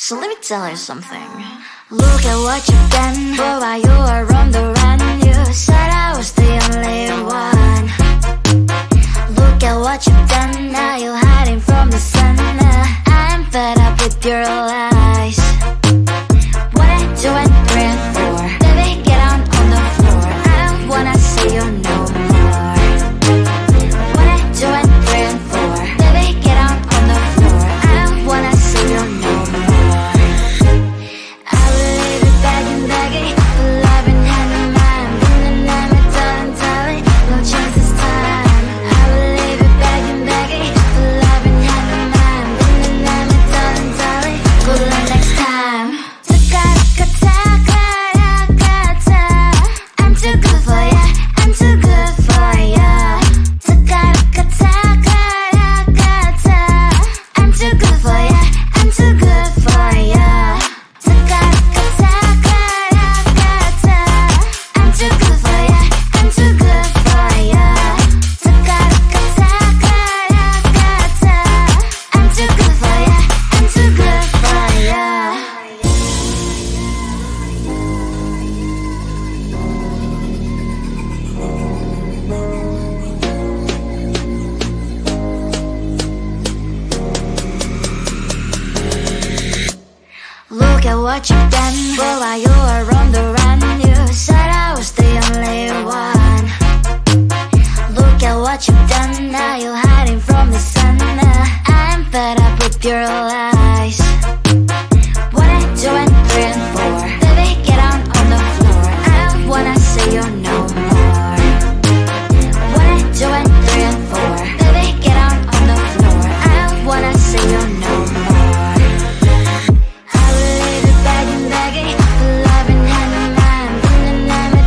So let me tell you something. Look at what you've done. Boy, while you were on the run, you said I was the only one. Look at what you've done. Now you're hiding from the sun. I'm fed up with your lies. 1, 2, and 3, and 4. Baby, get on the floor. I don't wanna see you no more. 1, 2, and 3, and 4. Baby, get on the floor. I don't wanna see you no more. I will leave it begging, love in hand in mind. And I'm a darling, no chance this time. I will leave it begging, love in hand in mind. And I'm a darling, good luck next time. I'm too good for ya, I'm too good for ya. I'm too good for ya, I'm too good for ya. I'm too good for ya, I'm too good for ya. I'm too good for ya, I'm too good for ya. Look at what you've done. Boy, while you were on the run, you said I was the only one. Look at what you've done. Now you're hiding from the sun. I'm fed up with your lies. 1, 2, and 3, and 4. Baby, get on the floor. I don't wanna see you no more. 1, 2, and 3, and 4. Baby, get on the floor. I don't wanna see you no more. I will leave it begging, love in hand in mind. And I'm a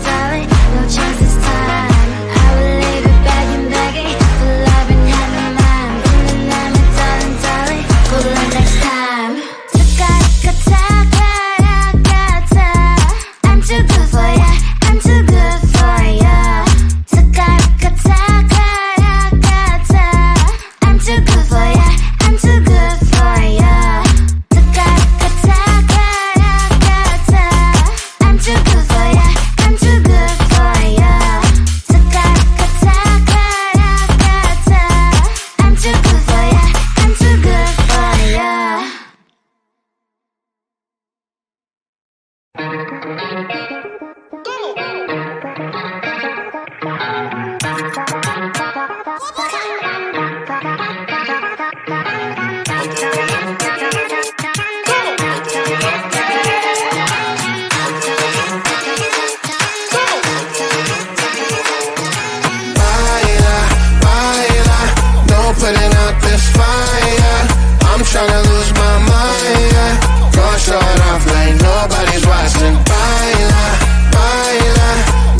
darling, no chance this time. I will leave it begging, love in hand in mind. And I'm a darling, good luck next time. I'm too good for ya, I'm too good for ya. I'm too good for ya, I'm too good for ya. I'm too good for ya, I'm too good for ya. I'm too good for ya, I'm too good for ya. No putting out this fire. I'm tryna lose my mind, yeah. Gonna show it off like nobody's watching. Baila,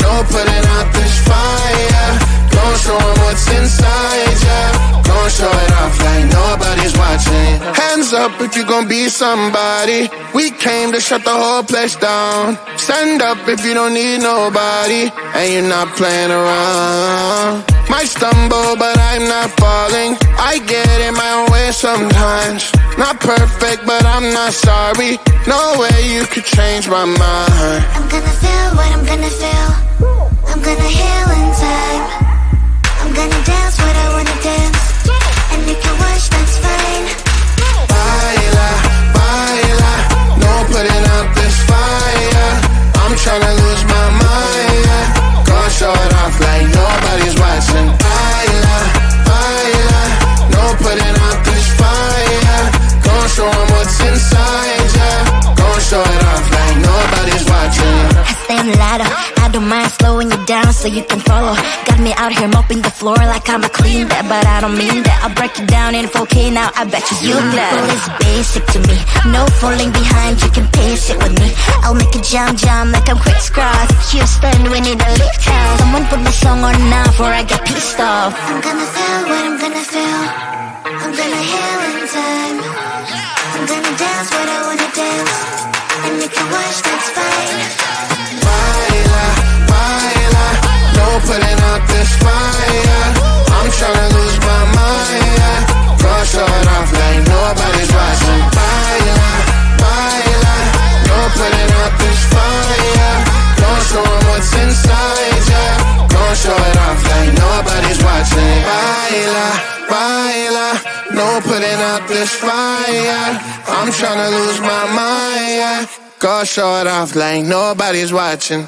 no putting out this fire. Gonna show 'em what's inside, yeah. Gonna show it off like nobody's watching. Hands up if you gon' be somebody. We came to shut the whole place down. Stand up if you don't need nobody and you're not playing around. Might stumble, but I'm not falling. I get in my own way sometimes. Not perfect, but I'm not sorry. No way you could change my mind. I'm gonna feel what I'm gonna feel. I'm gonna heal in time. I'm gonna dance what I wanna dance. And you can watch, that's fine. Baila, no putting out this fire. I'm tryna lose my mind, yeah. Gonna show it off like nobody's watching. Baila, no putting out this fire. Gonna show 'em what's inside, yeah. Gonna show it off like nobody's watching. I stand louder, I don't mind slowing you down so you can follow. Got me out here mopping the floor like I'm a clean that, but I don't mean that. I'll break it down in 4K now, I bet you know. It's basic to me, no falling behind, you can pace it with me. I'll make a jump like I'm crisscross. Houston, we need a lift house. Someone put my song on now before I get pissed off. I'm gonna feel what I'm gonna feel. I'm gonna heal in time. I'm gonna dance what I wanna dance. And you can watch, that's fine. Baila, no putting out this fire. I'm tryna lose my mind, yeah. Gonna show it off like nobody's watching. Baila, this fire. I'm tryna lose my mind, yeah. Go show it off like nobody's watching.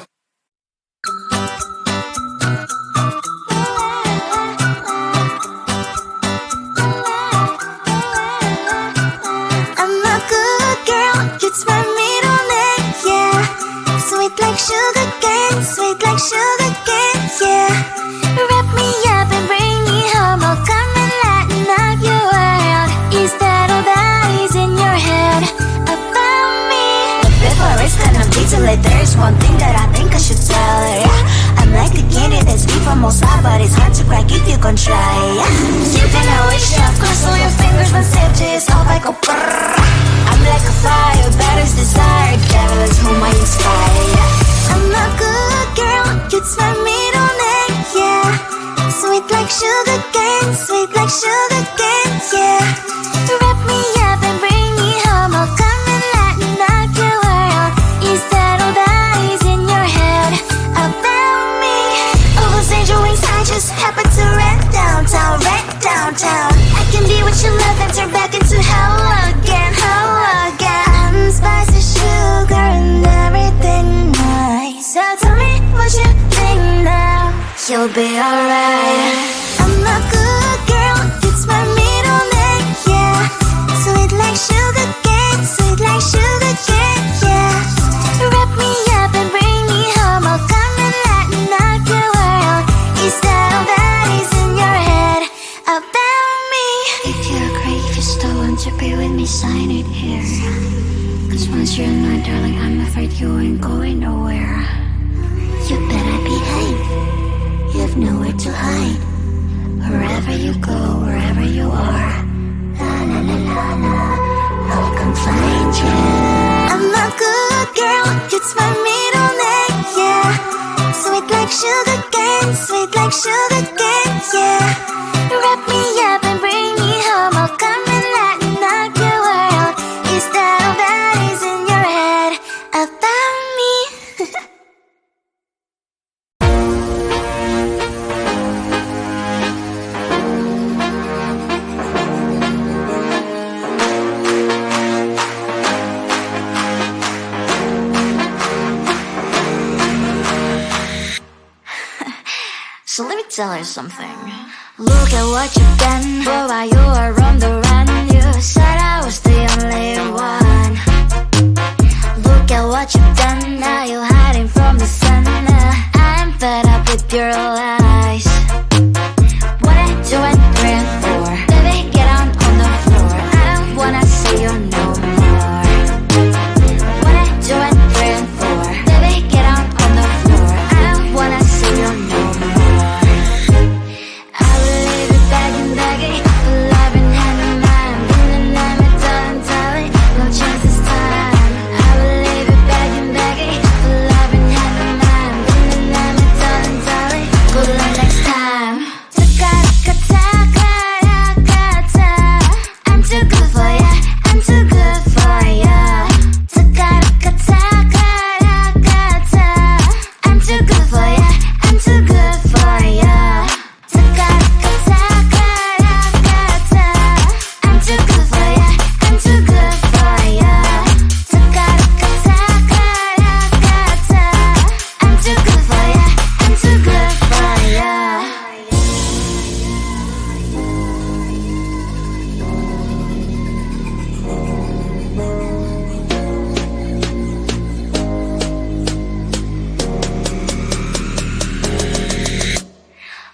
I'm a good girl, it's my middle name, yeah. Sweet like sugar cane, sweet like sugar cane, yeah. Wrap me up and bring me home, I'll come and lighten up your world. Is that all that is in your head about me? But before it's gonna be too late, there's one thing that I think I should tell her, yeah. I'm like the candy that's deep from outside, but it's hard to crack if you can try, yeah. You can always shove, cross all your fingers when safety is off, I go brrrr. I'm like a fire, battles desire, devil is whom I inspire, yeah. I'm a good girl, it's my middle name, yeah. Sweet like sugar cane, sweet like sugar cane, yeah. Wrap me up and bring me home, I'll come and lighten up your world. Is that all that is in your head about me? All those angel wings I just happen to rent downtown, rent downtown. I can be what you love and turn back into hell again, hell again. I'm spicy sugar and everything nice. So tell me what you think now. You'll be alright. I'm a good girl, it's my middle name, yeah. Sweet like sugar cane, sweet like sugar cane, yeah. Wrap me up and bring me home, I'll come and lighten up your world. Is that all that is in your head about me? If you agree, if you still want to be with me, sign it here. Cause once you're not, darling, I'm afraid you ain't going nowhere. You better behave. You have nowhere to hide. Wherever you go, wherever you are, la la la la la, I'll come find you. I'm a good girl, it's my middle name, yeah. Sweet like sugar cane, sweet like sugar cane, yeah. Wrap me up and bring me home, I'll come and lighten up your world. Is that all that is in your head about me? So let me tell you something. Look at what you've done. Boy, while you were on the run, you said I was the only one. Look at what you've done. Now you're hiding from the sun. I'm fed up with your lies. What I do and praying for, baby, get on the floor. I don't wanna see you no more. What I do and praying for, baby, get on the floor. I don't wanna see you no more. I will leave it begging, love in hand in mind. Been the name it done, tell it, no chance this time. I will leave it begging, love in hand in mind. Been the name it done, tell it, good luck next time. I'm too good for ya, I'm too good for ya. I'm too good for ya, I'm too good for ya. I'm too good for ya, I'm too good for ya. I'm too good for ya, I'm too good for ya.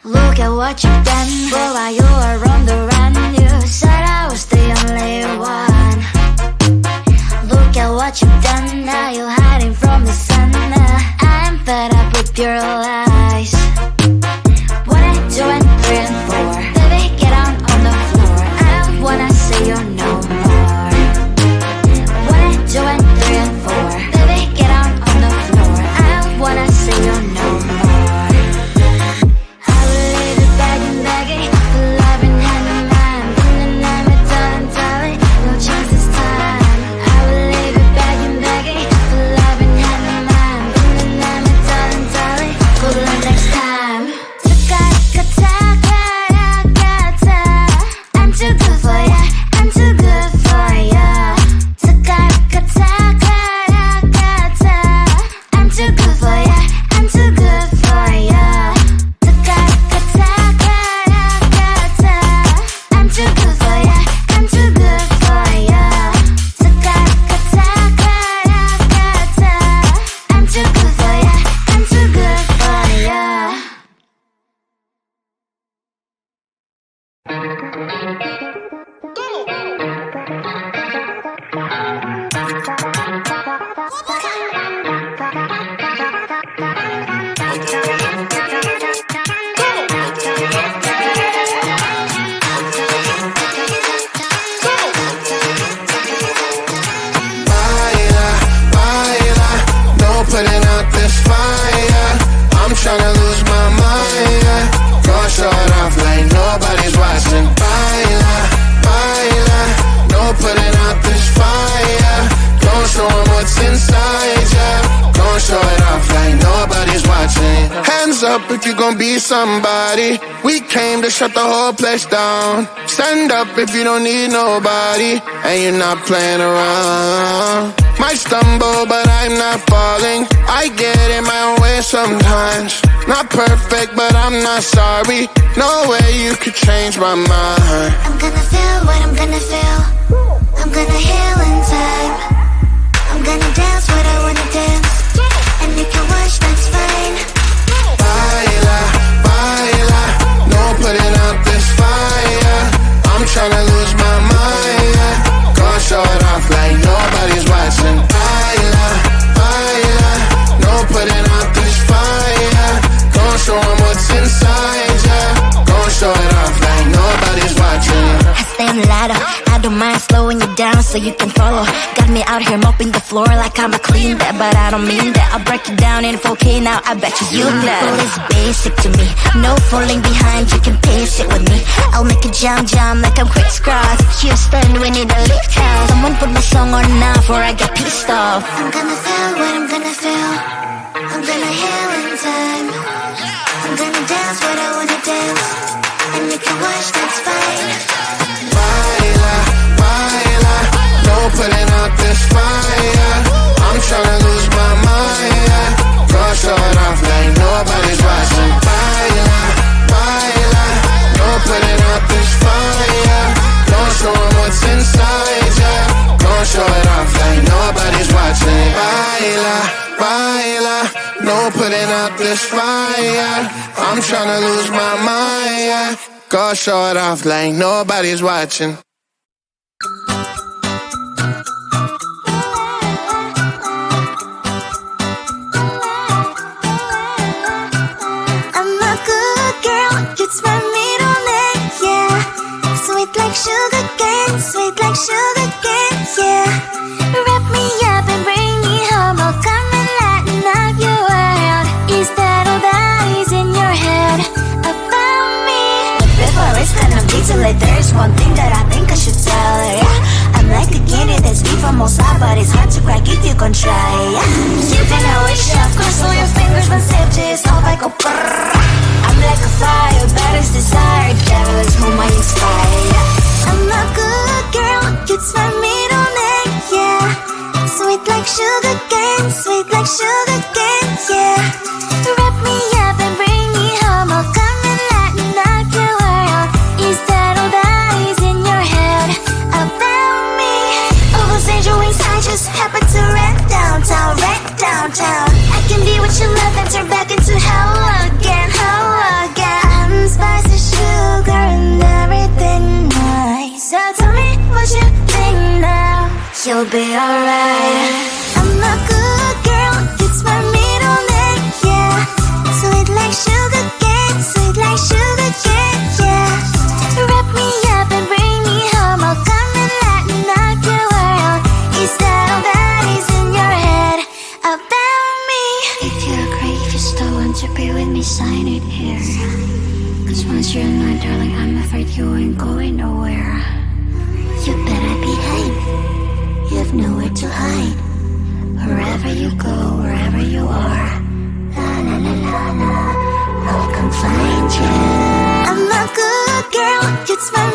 Look at what you've done. Boy, while you were on the run, you said I was the only one. Look at what you've done. Now you're hiding from the sun. I'm fed up with your lies. What I do and praying for, baby, get on the floor. I don't wanna see you no more. What I do and praying for, baby, get on the floor. I don't wanna see you no more. I will leave it begging, Putting out this fire, I'm tryna lose my mind, yeah. Gonna show it off like nobody's watching. Baila, baila, no putting out this fire. Gonna show 'em what's inside, yeah. Gonna show it off like nobody's watching. Hands up if you gon' be somebody. We came to shut the whole place down. Stand up if you don't need nobody and you're not playing around. Might stumble, but I'm not falling. I get in my own way sometimes. Not perfect, but I'm not sorry. No way you could change my mind. I'm gonna feel what I'm gonna feel. I'm gonna heal in time. I'm gonna dance what I wanna dance. And you can watch, that's fine. Baila, baila, no putting out this fire. I'm tryna lose my mind, yeah. Gonna show it off like nobody's watching. Baila, baila, no putting out this fire. Gonna show 'em what's inside, yeah. Gonna show it off like nobody's watching. I stand louder, I don't mind slowing you down so you can follow. Got me out here mopping the floor like I'm a clean that, but I don't mean that. I'll break it down in 4K now, I bet you know. Well, it's basic to me, no falling behind, you can pace it with me. I'll make a jump like I'm crisscross. Houston, we need a lift house. Someone put my song on now before I get pissed off. I'm gonna feel what I'm gonna feel. I'm gonna heal in time. I'm gonna dance what I wanna dance. And you can watch, that's fine. Baila, baila, no putting out this fire. I'm tryna lose my mind, yeah. Gonna show it off like nobody's watching. Baila, baila, no putting out this fire. Gonna show 'em what's inside, yeah. Gonna show it off like nobody's watching. Baila, baila, no putting out this fire. I'm tryna lose my mind, yeah. Gonna show it off like nobody's watching. I'm a good girl, it's my middle name, yeah. Sweet like sugar cane, sweet like sugar cane, yeah. Wrap me up and bring me home, I'll come and lighten up your world. Is that all that is in your head about me? But before I start no detail, there's one thing that I think I should tell her, yeah. I'm like a candy that's deep from outside, but it's hard to crack if you can try, yeah. You can always shove, cross all your fingers when safety is off, I go brrrr. I'm like a fire, that is desire, devil is whom I inspire, yeah. I'm a good girl, it's my middle name, yeah. Sweet like sugar cane, sweet like sugar cane, yeah. Wrap me up and bring me home, I'll come and lighten up your world. Is that all that is in your head about me? All those angel wings I just happen to rent downtown, I can be what you love and turn back into hell again, I'm spicy sugar and everything nice. So tell me what you think now, you'll be alright. I'm a good girl, it's my middle name, yeah. Sweet like sugar cane, sweet like sugar cane, yeah. Wrap me up and bring me home, I'll come and lighten up your world. Is that all that is in your head about me? If you agree, if you still want to be with me, sign it here. 'Cause once you're not, darling, I'm afraid you ain't going nowhere. You better behave, you have nowhere to hide. Wherever you go, wherever you are, la la la la la, I'll come find you. I'm a good girl, it's my